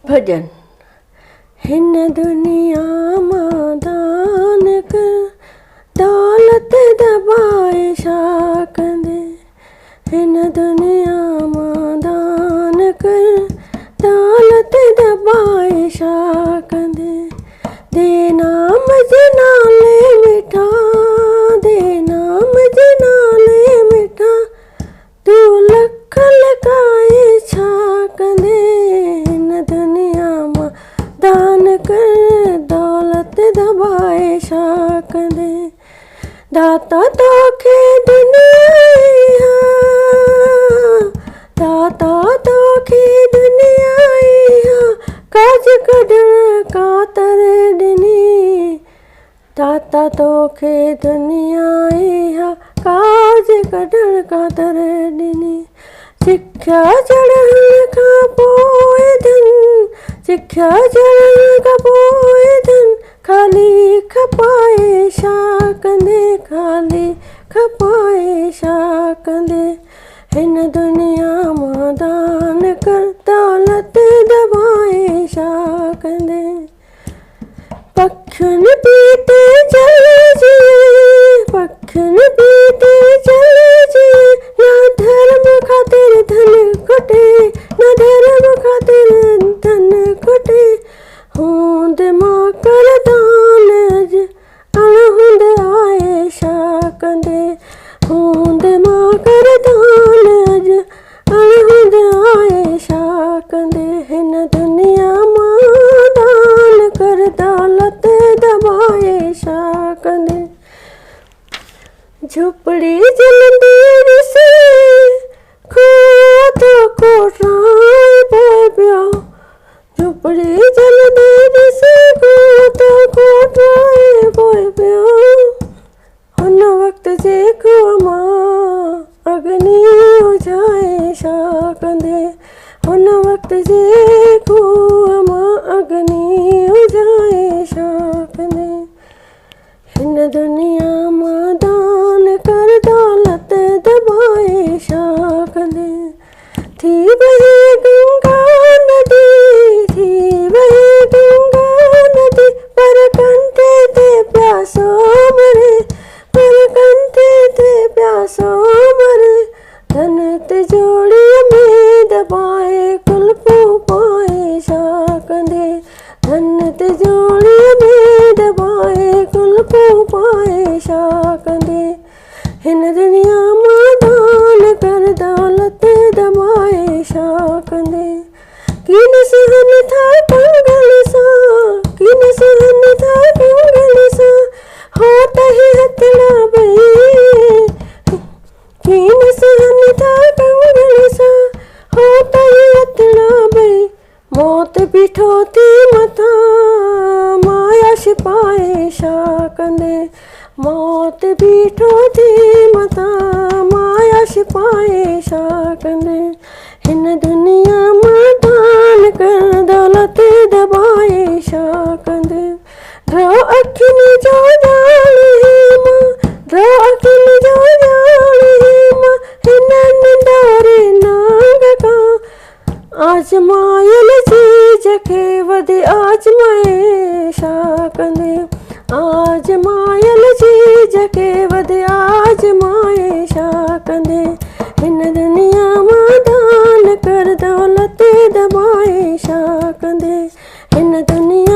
भजन। हिन दुनिया मां दान कर दौलत दबाए छा कंदे। हिन दुनिया मां दान कर दौलत दबाए छा कंदे। दे नाम जे नाले मिठा, दे नाम जे नाले मिठा, तू लख लकाए छा कंदे। हिन दुनिया मां दान कर दौलत दबाए छा कंदे। दाता तोखे दुनिया, दाता तोखे दुनिया काज कढण कातर ॾिनी। दाता तोखे दुनिया काज कढण कातर ॾिनी। सिख्या चढ़ण खां पोइ धन, सिख्या चढ़ण खां पोइ धन, खाली खपाए छा कंदे, खाली खपाए छा कंदे। हिन दुनिया मां दान कर दौलत दबाए छा कंदे। पखियुनि पीते चलिजे, पखियुनि पीते चलिजे, ना धर्म ख़ातिर धन खुटे, ना धर्म ख़ातिर धन खुटे। हूंद मां कर दान अज अणहुंद आए छा कंदे। हूंद मां कर दान अज अणहुंद आए छा कंदे। हिन दुनिया मां दान कर दौलत दबाए छा कंदे। झुपड़ी जलंदी ॾिसे खोत कोटराए पोइ पियो। झुपड़ी जलंदी ॾिसे खोत कोटराए पोइ पियो। हुन वक़्त जे खूह मां अग्नि उझाए छा कंदे। हुन वक़्त जे खूह मां अग्नि उझाए छा कंदे। हिन दुनिया मां दान कर दौलत दबाए छा कंदे। थी बहे गंगा नदी, थी बहे गंगा नदी, पर कंठे ते प्यासो मरे, पर कंठे ते प्यासो मरे। धन तिजोरीअ में दबाए कुल्फूं पाए छा कंदे। धन तिजोरीअ में दबाए कुल्फूं पाए छा कंदे। हिन दुनिया मां दान कर दौलत दबाए छा कंदे। कीन सहन था कंगन सां, कीन सहन था कंगन सां, हो तही हथड़ा भई। कीन सहन था कंगन सां, हो तही हथड़ा भई। मौत बीठो थी मथां माया छिपाए छा कंदे। मौत बीठो थी मथां माया छिपाए छा कंदे। हिन दुनिया मां दान कर दौलत दबाए छा कंदे। ड्रो अखियुनि जो ॼाण हे मां, ड्रो अखियुनि जो ॼाण हे मां, हिन निंदोरे नांग खां। आजमायल चीज खे वधि आजमाए छा कंदे। आजमायल चीज खे वधि आजमाए छा कंदे। हिन दुनिया मां दान कर दौलत दबाए छा कंदे। हिन दुनिया